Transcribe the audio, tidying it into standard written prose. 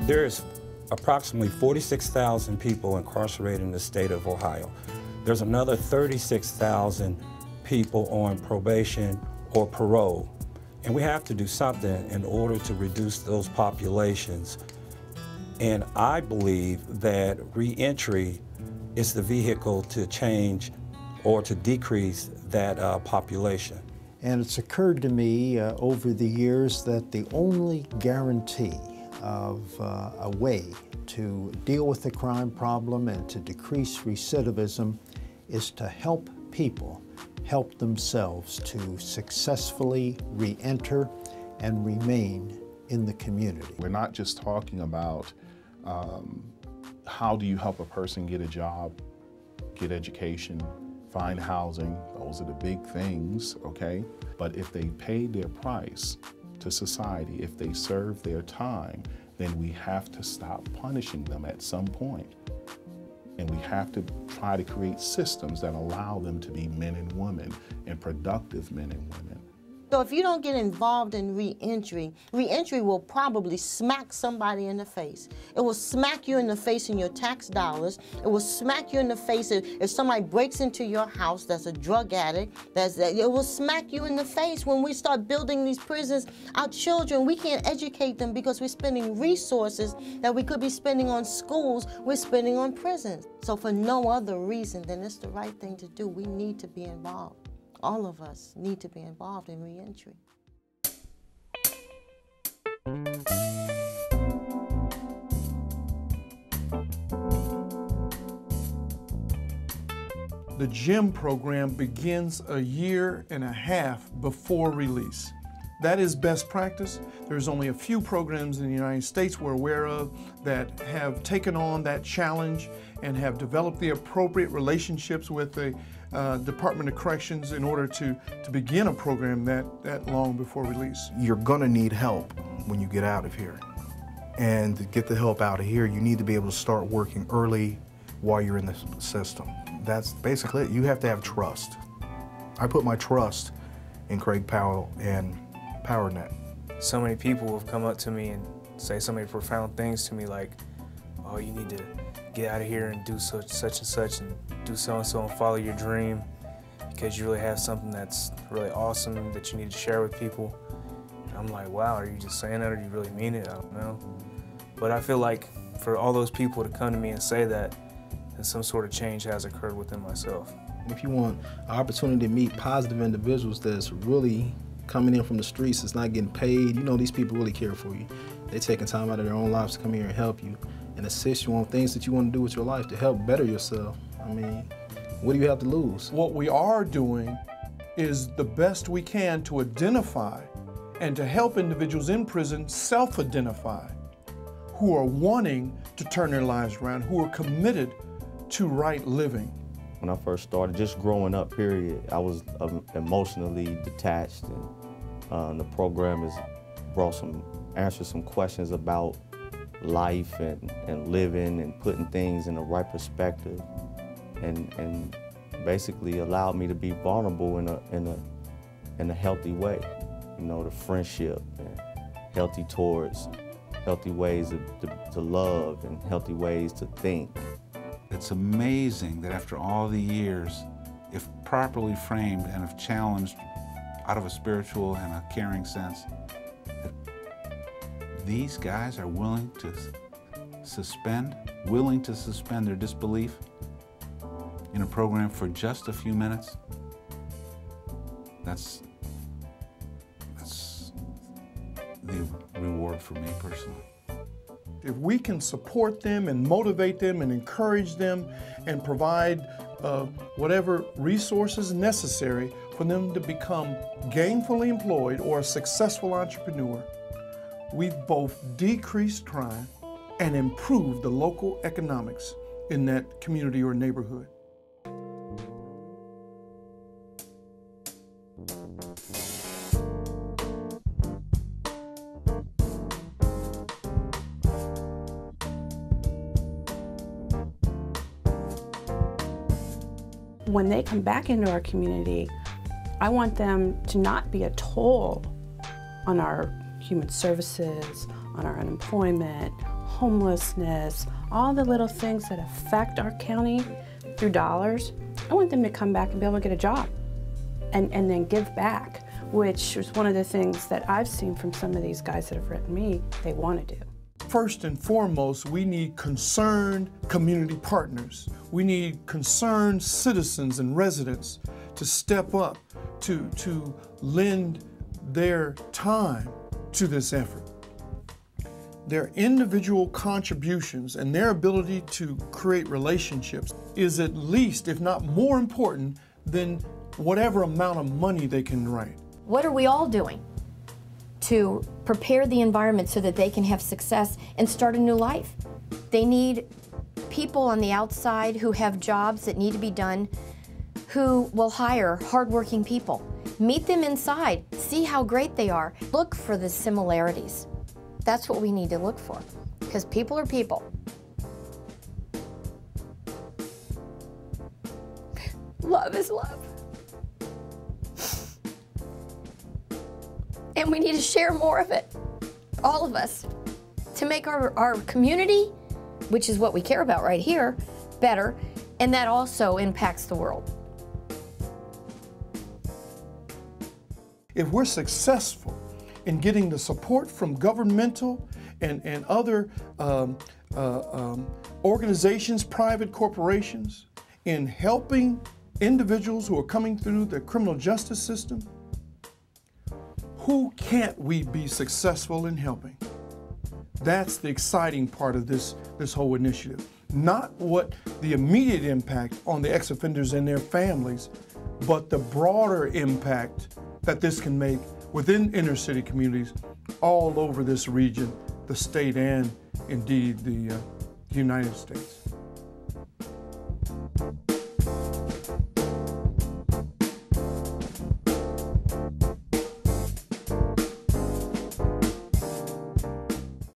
There's approximately 46,000 people incarcerated in the state of Ohio. There's another 36,000 people on probation or parole. And we have to do something in order to reduce those populations. And I believe that reentry is the vehicle to change or to decrease that population. And it's occurred to me over the years that the only guarantee of a way to deal with the crime problem and to decrease recidivism is to help people help themselves to successfully re-enter and remain in the community. We're not just talking about how do you help a person get a job, get education, find housing. Those are the big things, okay? But if they pay their price to society, if they serve their time, then we have to stop punishing them at some point. And we have to try to create systems that allow them to be men and women and productive men and women. So if you don't get involved in reentry, reentry will probably smack somebody in the face. It will smack you in the face in your tax dollars. It will smack you in the face if somebody breaks into your house that's a drug addict. It will smack you in the face when we start building these prisons. Our children, we can't educate them because we're spending resources that we could be spending on schools, we're spending on prisons. So for no other reason than it's the right thing to do, we need to be involved. All of us need to be involved in reentry. The GEM program begins a year and a half before release. That is best practice. There's only a few programs in the United States we're aware of that have taken on that challenge and have developed the appropriate relationships with the Department of Corrections in order to begin a program that long before release. You're gonna need help when you get out of here. And to get the help out of here, you need to be able to start working early while you're in the system. That's basically it. You have to have trust. I put my trust in Craig Powell and PowerNet. So many people have come up to me and say so many profound things to me like, oh, you need to get out of here and do such and such and do so-and-so and follow your dream because you really have something that's really awesome that you need to share with people. And I'm like, wow, are you just saying that or do you really mean it? I don't know. But I feel like for all those people to come to me and say that, then some sort of change has occurred within myself. If you want an opportunity to meet positive individuals that's really coming in from the streets, that's not getting paid, you know these people really care for you. They're taking time out of their own lives to come here and help you and assist you on things that you want to do with your life to help better yourself. I mean, what do you have to lose? What we are doing is the best we can to identify and to help individuals in prison self-identify who are wanting to turn their lives around, who are committed to right living. When I first started, just growing up, period, I was emotionally detached, and the program has answered some questions about life and living and putting things in the right perspective, and basically allowed me to be vulnerable in a healthy way. You know, the friendship and healthy ways to love and healthy ways to think. It's amazing that after all the years, if properly framed and if challenged out of a spiritual and a caring sense, that these guys are willing to suspend their disbelief in a program for just a few minutes. That's the reward for me personally. If we can support them and motivate them and encourage them and provide whatever resources necessary for them to become gainfully employed or a successful entrepreneur, we've both decreased crime and improved the local economics in that community or neighborhood. When they come back into our community, I want them to not be a toll on our human services, on our unemployment, homelessness, all the little things that affect our county through dollars. I want them to come back and be able to get a job and then give back, which is one of the things that I've seen from some of these guys that have written me they want to do. First and foremost, we need concerned community partners. We need concerned citizens and residents to step up, to lend their time to this effort. Their individual contributions and their ability to create relationships is at least, if not more important, than whatever amount of money they can write. What are we all doing to prepare the environment so that they can have success and start a new life? They need people on the outside who have jobs that need to be done, who will hire hardworking people. Meet them inside, see how great they are. Look for the similarities. That's what we need to look for, because people are people. Love is love. And we need to share more of it, all of us, to make our community, which is what we care about right here, better, and that also impacts the world. If we're successful in getting the support from governmental and other organizations, private corporations, in helping individuals who are coming through the criminal justice system, who can't we be successful in helping? That's the exciting part of this whole initiative. Not what the immediate impact on the ex-offenders and their families, but the broader impact that this can make within inner city communities all over this region, the state, and indeed the United States.